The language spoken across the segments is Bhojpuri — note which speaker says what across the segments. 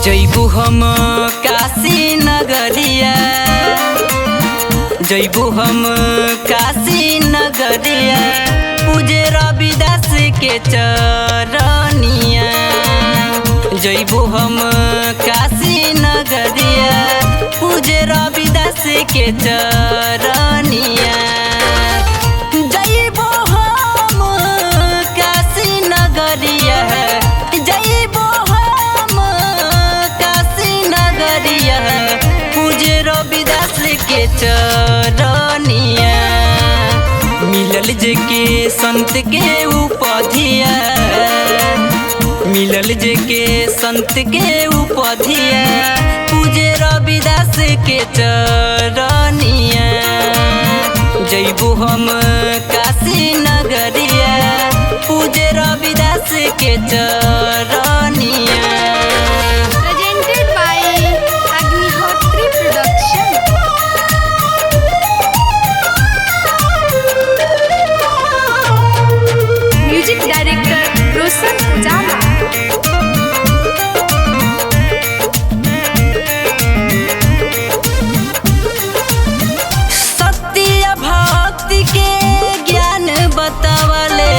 Speaker 1: जैबू हम काशी नगरिया, जैबू हम काशी नगरिया, पूजे रविदास के चरनिया। जैबू हम काशी नगरिया, पूजे रविदास के चरनिया। जैबू हम काशी नगरिया, जैबू हम काशी नगरिया, पूजे रविदास के चरनिया। मिलल जे के संत के उपाधिया, मिलल जे के संत के उपाधिया, पूजे रविदास के चरनिया। जैबू हम काशी नगरिया, पूजे रविदास के चरनिया।
Speaker 2: Presented by Agnihotri Production. Music Director Roshan Ujala.
Speaker 1: सत्य भक्ति के ज्ञान बतावले,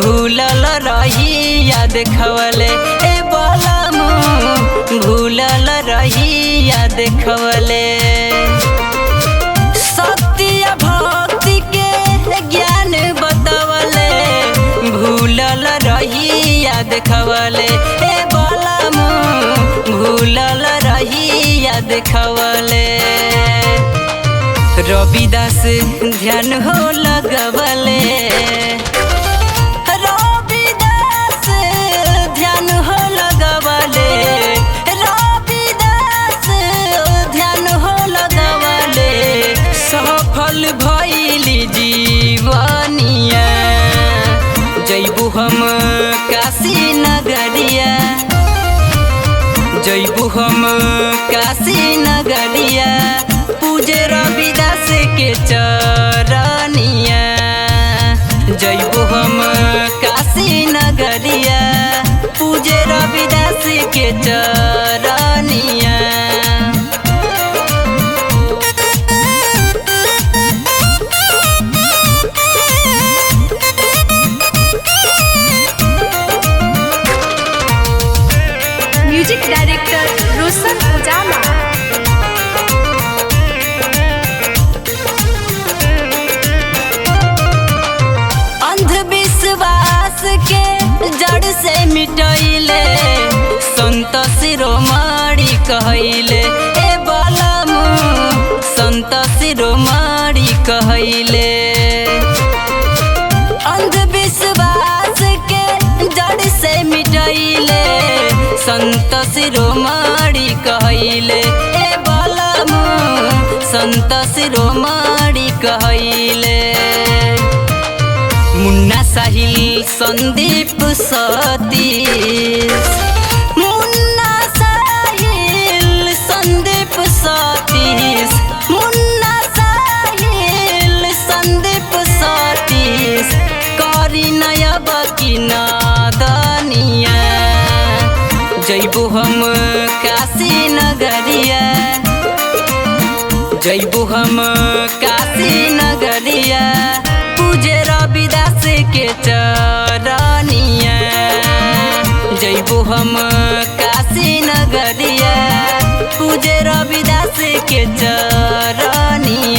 Speaker 1: भूलल रही याद खवले। ए बलम भूलल रही याद खवले। सत्य भक्ति के ज्ञान बतावले, भूलल रही याद खवले। ए बलम भूलल रही याद खवले। रविदास ध्यान हो लगवले, रविदास ध्यान हो लगवले, रविदास ध्यान हो लगवले। सफल भइली जीवनिया। जैबू हम काशी नगरिया, जैबू हम काशी नगरिया, पूजे रविदास के चरनिया। जैबू हम काशी नगरिया, पूजे रविदास के चरनिया।
Speaker 2: Music Director Roshan Ujala.
Speaker 1: अंधविश्वास के जड़ से मिटैले, संत शिरोमणि कहैले। ए बलम संत शिरोमणि कहैले। अंधविश्वास के जड़ से मिटैले, संत शिरोमणि कहैले। ए बलम संत शिरोमणि कहैले। मुन्ना साहिल संदीप सतीश, मुन्ना साहिल संदीप सतीश, मुन्ना साहिल संदीप सतीश, करी नयब की नादनिया। जैबू हम काशी नगरिया, जैबू हम काशी नगरिया, पूजे रविदास के चरनिया। जैबू हम काशी नगरिया, पूजे रविदास के चरनिया।